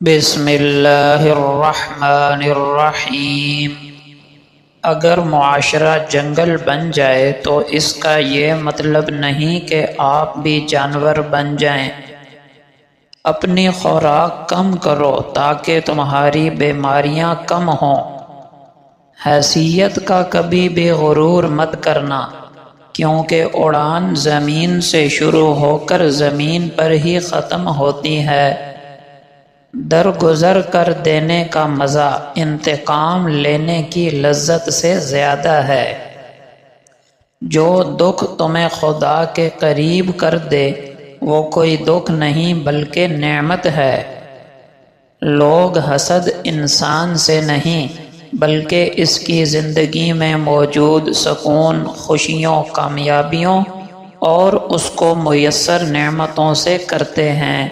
بسم اللہ الرحمن الرحیم۔ اگر معاشرہ جنگل بن جائے تو اس کا یہ مطلب نہیں کہ آپ بھی جانور بن جائیں۔ اپنی خوراک کم کرو تاکہ تمہاری بیماریاں کم ہوں۔ حیثیت کا کبھی بھی غرور مت کرنا، کیونکہ اڑان زمین سے شروع ہو کر زمین پر ہی ختم ہوتی ہے۔ درگزر کر دینے کا مزہ انتقام لینے کی لذت سے زیادہ ہے۔ جو دکھ تمہیں خدا کے قریب کر دے وہ کوئی دکھ نہیں بلکہ نعمت ہے۔ لوگ حسد انسان سے نہیں بلکہ اس کی زندگی میں موجود سکون، خوشیوں، کامیابیوں اور اس کو میسر نعمتوں سے کرتے ہیں۔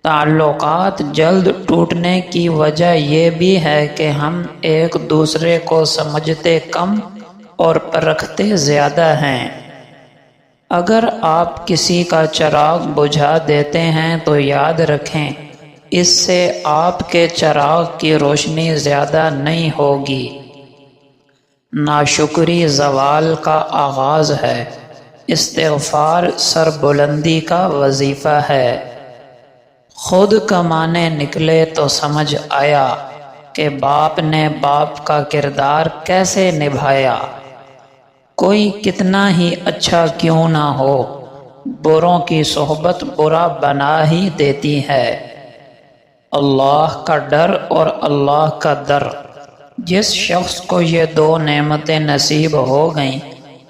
تعلقات جلد ٹوٹنے کی وجہ یہ بھی ہے کہ ہم ایک دوسرے کو سمجھتے کم اور پرکھتے زیادہ ہیں۔ اگر آپ کسی کا چراغ بجھا دیتے ہیں تو یاد رکھیں اس سے آپ کے چراغ کی روشنی زیادہ نہیں ہوگی۔ ناشکری زوال کا آغاز ہے، استغفار سربلندی کا وظیفہ ہے۔ خود کمانے نکلے تو سمجھ آیا کہ باپ نے باپ کا کردار کیسے نبھایا۔ کوئی کتنا ہی اچھا کیوں نہ ہو، بروں کی صحبت برا بنا ہی دیتی ہے۔ اللہ کا ڈر اور اللہ کا در۔ جس شخص کو یہ دو نعمتیں نصیب ہو گئیں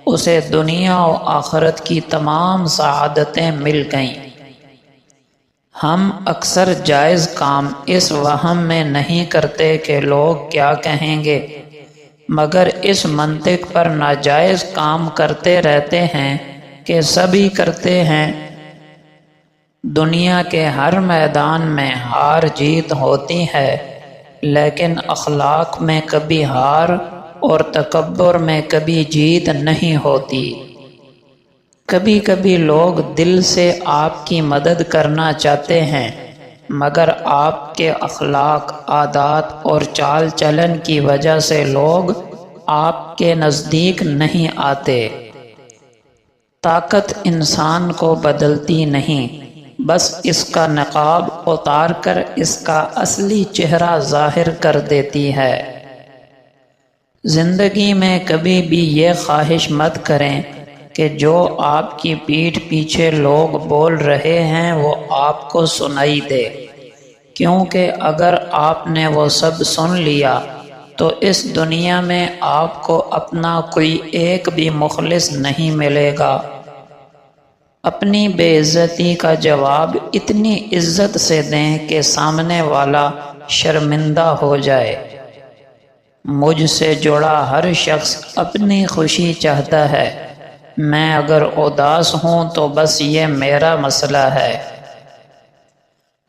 اسے دنیا و آخرت کی تمام سعادتیں مل گئیں۔ ہم اکثر جائز کام اس وہم میں نہیں کرتے کہ لوگ کیا کہیں گے، مگر اس منطق پر ناجائز کام کرتے رہتے ہیں کہ سبھی کرتے ہیں۔ دنیا کے ہر میدان میں ہار جیت ہوتی ہے، لیکن اخلاق میں کبھی ہار اور تکبر میں کبھی جیت نہیں ہوتی۔ کبھی کبھی لوگ دل سے آپ کی مدد کرنا چاہتے ہیں، مگر آپ کے اخلاق، عادات اور چال چلن کی وجہ سے لوگ آپ کے نزدیک نہیں آتے۔ طاقت انسان کو بدلتی نہیں، بس اس کا نقاب اتار کر اس کا اصلی چہرہ ظاہر کر دیتی ہے۔ زندگی میں کبھی بھی یہ خواہش مت کریں کہ جو آپ کی پیٹھ پیچھے لوگ بول رہے ہیں وہ آپ کو سنائی دے، کیونکہ اگر آپ نے وہ سب سن لیا تو اس دنیا میں آپ کو اپنا کوئی ایک بھی مخلص نہیں ملے گا۔ اپنی بے عزتی کا جواب اتنی عزت سے دیں کہ سامنے والا شرمندہ ہو جائے۔ مجھ سے جڑا ہر شخص اپنی خوشی چاہتا ہے، میں اگر اداس ہوں تو بس یہ میرا مسئلہ ہے۔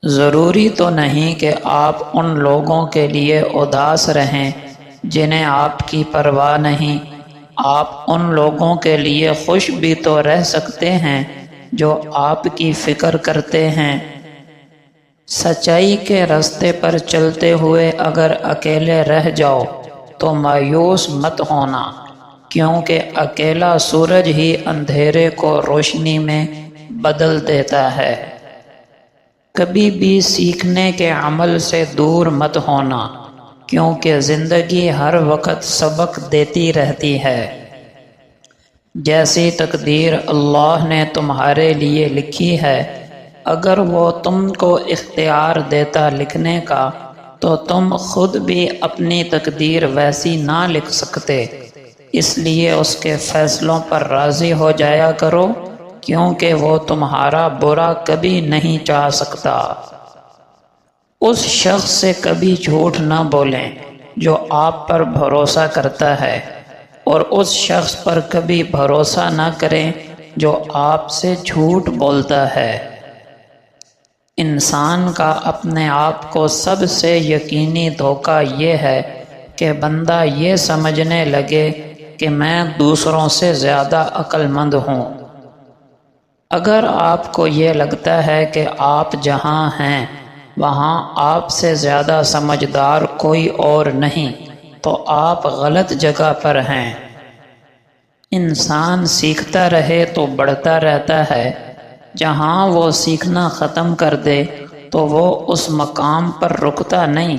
ضروری تو نہیں کہ آپ ان لوگوں کے لیے اداس رہیں جنہیں آپ کی پرواہ نہیں، آپ ان لوگوں کے لیے خوش بھی تو رہ سکتے ہیں جو آپ کی فکر کرتے ہیں۔ سچائی کے راستے پر چلتے ہوئے اگر اکیلے رہ جاؤ تو مایوس مت ہونا، کیونکہ اکیلا سورج ہی اندھیرے کو روشنی میں بدل دیتا ہے۔ کبھی بھی سیکھنے کے عمل سے دور مت ہونا، کیونکہ زندگی ہر وقت سبق دیتی رہتی ہے۔ جیسی تقدیر اللہ نے تمہارے لیے لکھی ہے، اگر وہ تم کو اختیار دیتا لکھنے کا تو تم خود بھی اپنی تقدیر ویسی نہ لکھ سکتے۔ اس لیے اس کے فیصلوں پر راضی ہو جایا کرو، کیونکہ وہ تمہارا برا کبھی نہیں چاہ سکتا۔ اس شخص سے کبھی جھوٹ نہ بولیں جو آپ پر بھروسہ کرتا ہے، اور اس شخص پر کبھی بھروسہ نہ کریں جو آپ سے جھوٹ بولتا ہے۔ انسان کا اپنے آپ کو سب سے یقینی دھوکہ یہ ہے کہ بندہ یہ سمجھنے لگے کہ میں دوسروں سے زیادہ عقل مند ہوں۔ اگر آپ کو یہ لگتا ہے کہ آپ جہاں ہیں وہاں آپ سے زیادہ سمجھدار کوئی اور نہیں، تو آپ غلط جگہ پر ہیں۔ انسان سیکھتا رہے تو بڑھتا رہتا ہے، جہاں وہ سیکھنا ختم کر دے تو وہ اس مقام پر رکتا نہیں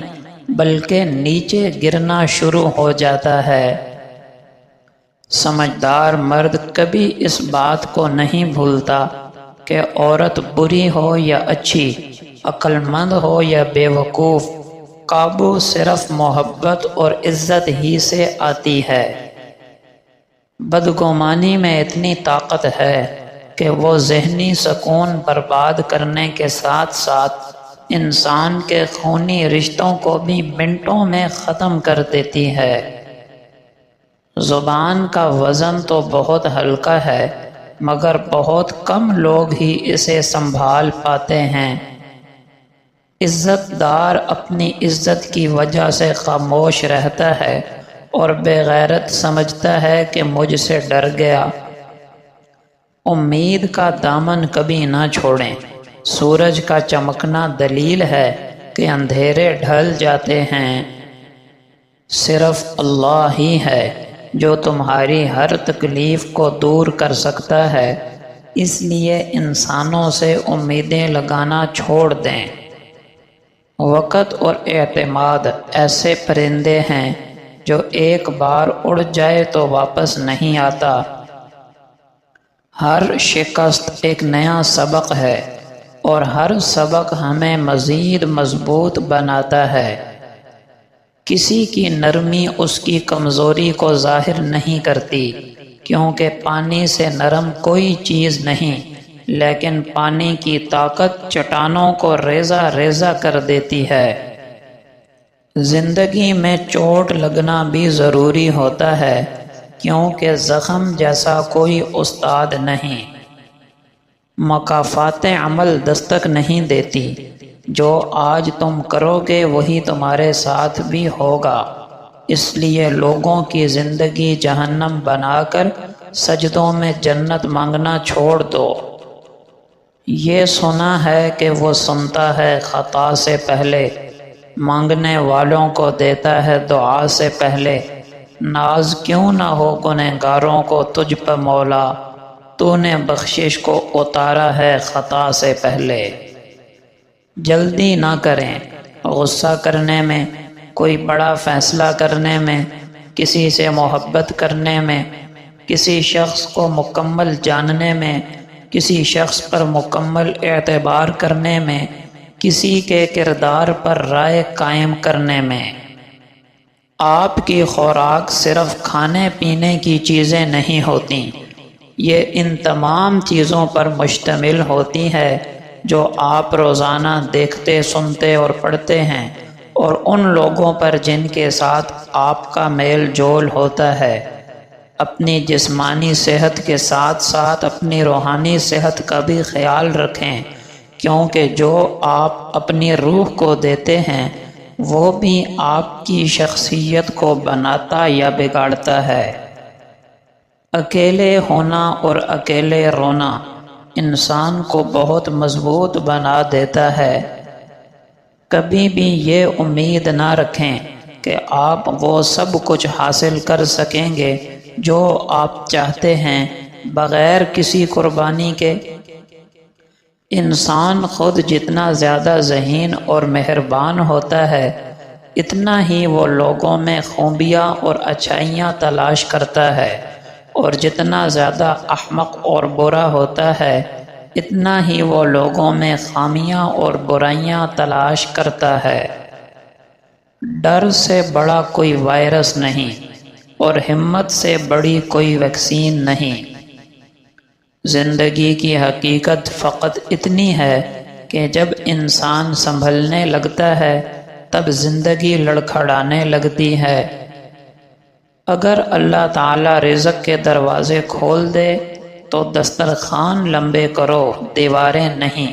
بلکہ نیچے گرنا شروع ہو جاتا ہے۔ سمجھدار مرد کبھی اس بات کو نہیں بھولتا کہ عورت بری ہو یا اچھی، عقل مند ہو یا بے وقوف، قابو صرف محبت اور عزت ہی سے آتی ہے۔ بدگمانی میں اتنی طاقت ہے کہ وہ ذہنی سکون برباد کرنے کے ساتھ ساتھ انسان کے خونی رشتوں کو بھی منٹوں میں ختم کر دیتی ہے۔ زبان کا وزن تو بہت ہلکا ہے، مگر بہت کم لوگ ہی اسے سنبھال پاتے ہیں۔ عزت دار اپنی عزت کی وجہ سے خاموش رہتا ہے اور بے غیرت سمجھتا ہے کہ مجھ سے ڈر گیا۔ امید کا دامن کبھی نہ چھوڑیں۔ سورج کا چمکنا دلیل ہے کہ اندھیرے ڈھل جاتے ہیں۔ صرف اللہ ہی ہے جو تمہاری ہر تکلیف کو دور کر سکتا ہے، اس لیے انسانوں سے امیدیں لگانا چھوڑ دیں۔ وقت اور اعتماد ایسے پرندے ہیں جو ایک بار اڑ جائے تو واپس نہیں آتا۔ ہر شکست ایک نیا سبق ہے اور ہر سبق ہمیں مزید مضبوط بناتا ہے۔ کسی کی نرمی اس کی کمزوری کو ظاہر نہیں کرتی، کیونکہ پانی سے نرم کوئی چیز نہیں، لیکن پانی کی طاقت چٹانوں کو ریزہ ریزہ کر دیتی ہے۔ زندگی میں چوٹ لگنا بھی ضروری ہوتا ہے، کیونکہ زخم جیسا کوئی استاد نہیں۔ مکافات عمل دستک نہیں دیتی، جو آج تم کرو گے وہی تمہارے ساتھ بھی ہوگا۔ اس لیے لوگوں کی زندگی جہنم بنا کر سجدوں میں جنت مانگنا چھوڑ دو۔ یہ سنا ہے کہ وہ سنتا ہے خطا سے پہلے، مانگنے والوں کو دیتا ہے دعا سے پہلے۔ ناز کیوں نہ ہو گنہگاروں کو تجھ پہ مولا، تو نے بخشش کو اتارا ہے خطا سے پہلے۔ جلدی نہ کریں غصہ کرنے میں، کوئی بڑا فیصلہ کرنے میں، کسی سے محبت کرنے میں، کسی شخص کو مکمل جاننے میں، کسی شخص پر مکمل اعتبار کرنے میں، کسی کے کردار پر رائے قائم کرنے میں۔ آپ کی خوراک صرف کھانے پینے کی چیزیں نہیں ہوتیں، یہ ان تمام چیزوں پر مشتمل ہوتی ہے جو آپ روزانہ دیکھتے، سنتے اور پڑھتے ہیں، اور ان لوگوں پر جن کے ساتھ آپ کا میل جول ہوتا ہے۔ اپنی جسمانی صحت کے ساتھ ساتھ اپنی روحانی صحت کا بھی خیال رکھیں، کیونکہ جو آپ اپنی روح کو دیتے ہیں وہ بھی آپ کی شخصیت کو بناتا یا بگاڑتا ہے۔ اکیلے ہونا اور اکیلے رونا انسان کو بہت مضبوط بنا دیتا ہے۔ کبھی بھی یہ امید نہ رکھیں کہ آپ وہ سب کچھ حاصل کر سکیں گے جو آپ چاہتے ہیں بغیر کسی قربانی کے۔ انسان خود جتنا زیادہ ذہین اور مہربان ہوتا ہے، اتنا ہی وہ لوگوں میں خوبیاں اور اچھائیاں تلاش کرتا ہے، اور جتنا زیادہ احمق اور برا ہوتا ہے، اتنا ہی وہ لوگوں میں خامیاں اور برائیاں تلاش کرتا ہے۔ ڈر سے بڑا کوئی وائرس نہیں، اور ہمت سے بڑی کوئی ویکسین نہیں۔ زندگی کی حقیقت فقط اتنی ہے کہ جب انسان سنبھلنے لگتا ہے تب زندگی لڑکھڑانے لگتی ہے۔ اگر اللہ تعالی رزق کے دروازے کھول دے تو دسترخوان لمبے کرو، دیواریں نہیں۔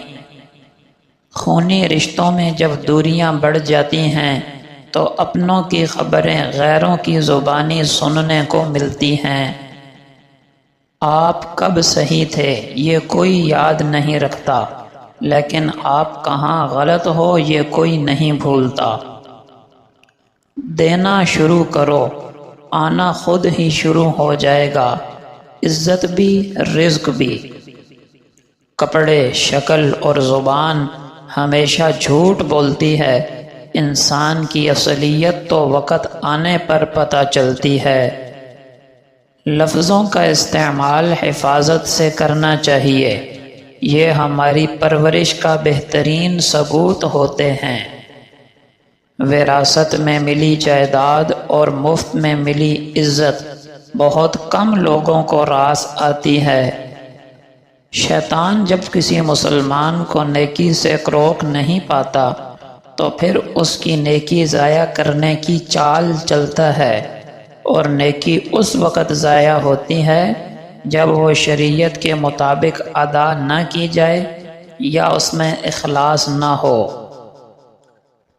خونی رشتوں میں جب دوریاں بڑھ جاتی ہیں تو اپنوں کی خبریں غیروں کی زبانی سننے کو ملتی ہیں۔ آپ کب صحیح تھے یہ کوئی یاد نہیں رکھتا، لیکن آپ کہاں غلط ہو یہ کوئی نہیں بھولتا۔ دینا شروع کرو، آنا خود ہی شروع ہو جائے گا، عزت بھی رزق بھی۔ کپڑے، شکل اور زبان ہمیشہ جھوٹ بولتی ہے، انسان کی اصلیت تو وقت آنے پر پتہ چلتی ہے۔ لفظوں کا استعمال حفاظت سے کرنا چاہیے، یہ ہماری پرورش کا بہترین ثبوت ہوتے ہیں۔ وراثت میں ملی جائیداد اور مفت میں ملی عزت بہت کم لوگوں کو راس آتی ہے۔ شیطان جب کسی مسلمان کو نیکی سے روک نہیں پاتا تو پھر اس کی نیکی ضائع کرنے کی چال چلتا ہے، اور نیکی اس وقت ضائع ہوتی ہے جب وہ شریعت کے مطابق ادا نہ کی جائے یا اس میں اخلاص نہ ہو۔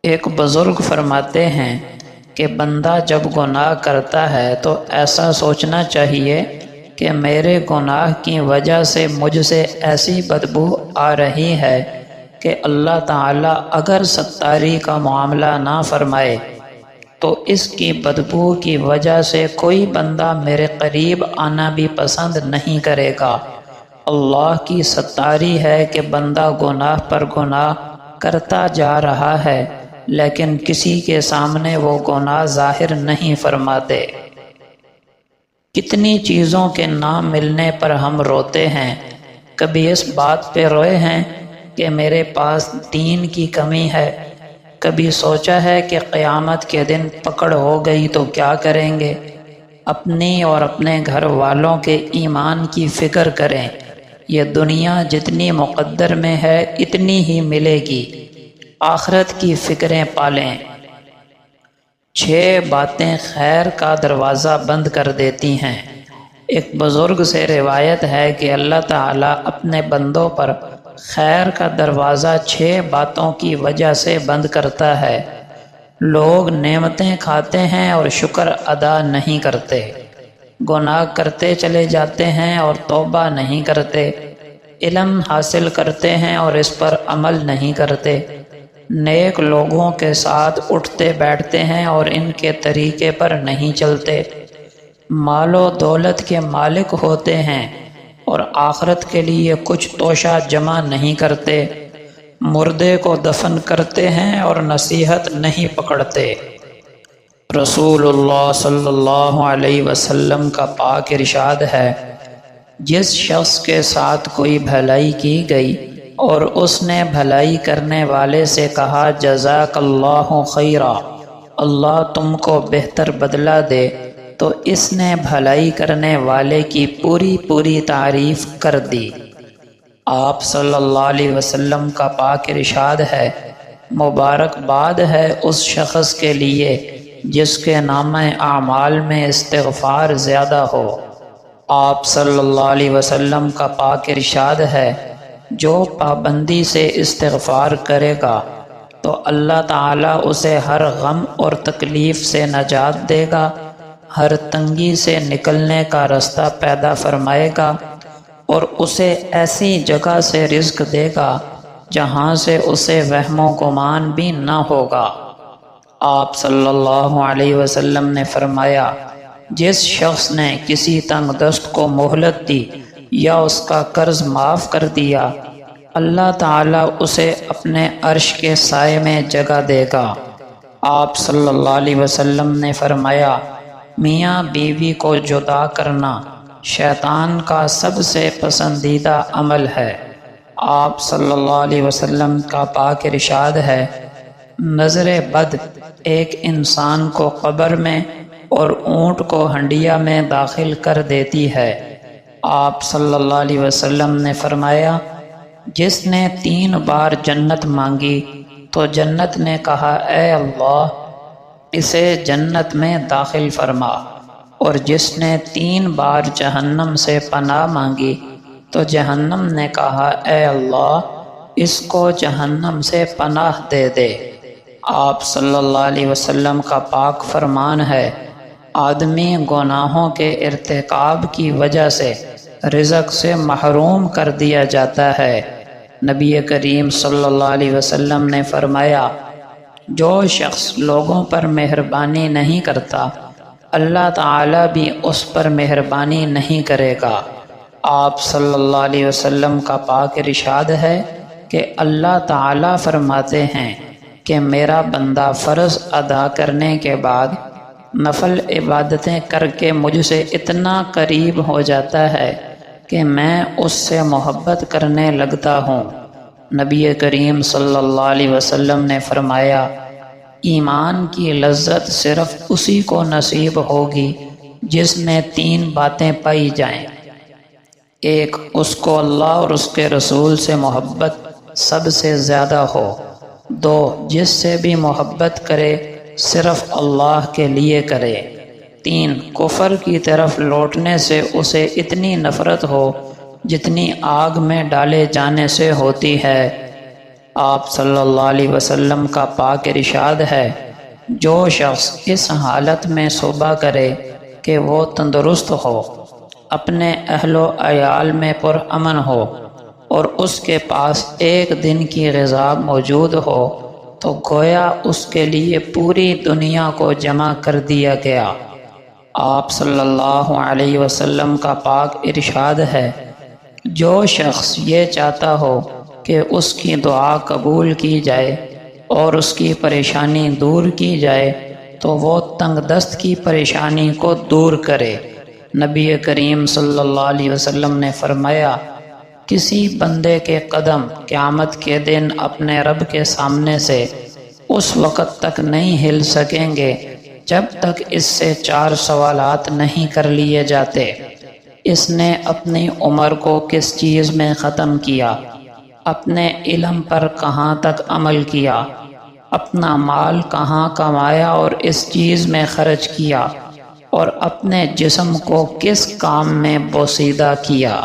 ایک بزرگ فرماتے ہیں کہ بندہ جب گناہ کرتا ہے تو ایسا سوچنا چاہیے کہ میرے گناہ کی وجہ سے مجھ سے ایسی بدبو آ رہی ہے کہ اللہ تعالیٰ اگر ستاری کا معاملہ نہ فرمائے تو اس کی بدبو کی وجہ سے کوئی بندہ میرے قریب آنا بھی پسند نہیں کرے گا۔ اللہ کی ستاری ہے کہ بندہ گناہ پر گناہ کرتا جا رہا ہے لیکن کسی کے سامنے وہ گناہ ظاہر نہیں فرماتے۔ کتنی چیزوں کے نہ ملنے پر ہم روتے ہیں، کبھی اس بات پہ روئے ہیں کہ میرے پاس دین کی کمی ہے، کبھی سوچا ہے کہ قیامت کے دن پکڑ ہو گئی تو کیا کریں گے؟ اپنی اور اپنے گھر والوں کے ایمان کی فکر کریں، یہ دنیا جتنی مقدر میں ہے اتنی ہی ملے گی، آخرت کی فکریں پالیں۔ 6 باتیں خیر کا دروازہ بند کر دیتی ہیں۔ ایک بزرگ سے روایت ہے کہ اللہ تعالیٰ اپنے بندوں پر خیر کا دروازہ 6 باتوں کی وجہ سے بند کرتا ہے۔ لوگ نعمتیں کھاتے ہیں اور شکر ادا نہیں کرتے، گناہ کرتے چلے جاتے ہیں اور توبہ نہیں کرتے، علم حاصل کرتے ہیں اور اس پر عمل نہیں کرتے، نیک لوگوں کے ساتھ اٹھتے بیٹھتے ہیں اور ان کے طریقے پر نہیں چلتے، مال و دولت کے مالک ہوتے ہیں اور آخرت کے لیے کچھ توشہ جمع نہیں کرتے، مردے کو دفن کرتے ہیں اور نصیحت نہیں پکڑتے۔ رسول اللہ صلی اللہ علیہ وسلم کا پاک ارشاد ہے، جس شخص کے ساتھ کوئی بھلائی کی گئی اور اس نے بھلائی کرنے والے سے کہا جزاک اللہ خیرا، اللہ تم کو بہتر بدلہ دے، تو اس نے بھلائی کرنے والے کی پوری تعریف کر دی۔ آپ صلی اللہ علیہ وسلم کا پاک ارشاد ہے، مبارکباد ہے اس شخص کے لیے جس کے نامہ اعمال میں استغفار زیادہ ہو۔ آپ صلی اللہ علیہ وسلم کا پاک ارشاد ہے، جو پابندی سے استغفار کرے گا تو اللہ تعالیٰ اسے ہر غم اور تکلیف سے نجات دے گا، ہر تنگی سے نکلنے کا رستہ پیدا فرمائے گا اور اسے ایسی جگہ سے رزق دے گا جہاں سے اسے وہم و گمان بھی نہ ہوگا۔ آپ صلی اللہ علیہ وسلم نے فرمایا، جس شخص نے کسی تنگ دست کو مہلت دی یا اس کا قرض معاف کر دیا، اللہ تعالیٰ اسے اپنے عرش کے سائے میں جگہ دے گا۔ آپ صلی اللہ علیہ وسلم نے فرمایا، میاں بیوی کو جدا کرنا شیطان کا سب سے پسندیدہ عمل ہے۔ آپ صلی اللہ علیہ وسلم کا پاک ارشاد ہے، نظر بد ایک انسان کو قبر میں اور اونٹ کو ہنڈیا میں داخل کر دیتی ہے۔ آپ صلی اللہ علیہ وسلم نے فرمایا، جس نے 3 بار جنت مانگی تو جنت نے کہا، اے اللہ اسے جنت میں داخل فرما، اور جس نے 3 بار جہنم سے پناہ مانگی تو جہنم نے کہا، اے اللہ اس کو جہنم سے پناہ دے دے۔ آپ صلی اللہ علیہ وسلم کا پاک فرمان ہے، آدمی گناہوں کے ارتکاب کی وجہ سے رزق سے محروم کر دیا جاتا ہے، نبی کریم صلی اللہ علیہ وسلم نے فرمایا، جو شخص لوگوں پر مہربانی نہیں کرتا اللہ تعالیٰ بھی اس پر مہربانی نہیں کرے گا۔ آپ صلی اللہ علیہ وسلم کا پاک ارشاد ہے کہ اللہ تعالیٰ فرماتے ہیں کہ میرا بندہ فرض ادا کرنے کے بعد نفل عبادتیں کر کے مجھ سے اتنا قریب ہو جاتا ہے کہ میں اس سے محبت کرنے لگتا ہوں۔ نبی کریم صلی اللہ علیہ وسلم نے فرمایا، ایمان کی لذت صرف اسی کو نصیب ہوگی جس میں 3 باتیں پائی جائیں۔ 1، اس کو اللہ اور اس کے رسول سے محبت سب سے زیادہ ہو۔ 2، جس سے بھی محبت کرے صرف اللہ کے لیے کرے۔ 3، کفر کی طرف لوٹنے سے اسے اتنی نفرت ہو جتنی آگ میں ڈالے جانے سے ہوتی ہے۔ آپ صلی اللہ علیہ وسلم کا پاک ارشاد ہے، جو شخص اس حالت میں صبح کرے کہ وہ تندرست ہو، اپنے اہل و عیال میں پرامن ہو اور اس کے پاس 1 دن کی غذا موجود ہو، تو گویا اس کے لیے پوری دنیا کو جمع کر دیا گیا۔ آپ صلی اللہ علیہ وسلم کا پاک ارشاد ہے، جو شخص یہ چاہتا ہو کہ اس کی دعا قبول کی جائے اور اس کی پریشانی دور کی جائے تو وہ تنگ دست کی پریشانی کو دور کرے۔ نبی کریم صلی اللہ علیہ وسلم نے فرمایا، کسی بندے کے قدم قیامت کے دن اپنے رب کے سامنے سے اس وقت تک نہیں ہل سکیں گے جب تک اس سے 4 سوالات نہیں کر لیے جاتے۔ اس نے اپنی عمر کو کس چیز میں ختم کیا، اپنے علم پر کہاں تک عمل کیا، اپنا مال کہاں کمایا اور اس چیز میں خرچ کیا، اور اپنے جسم کو کس کام میں بوسیدہ کیا۔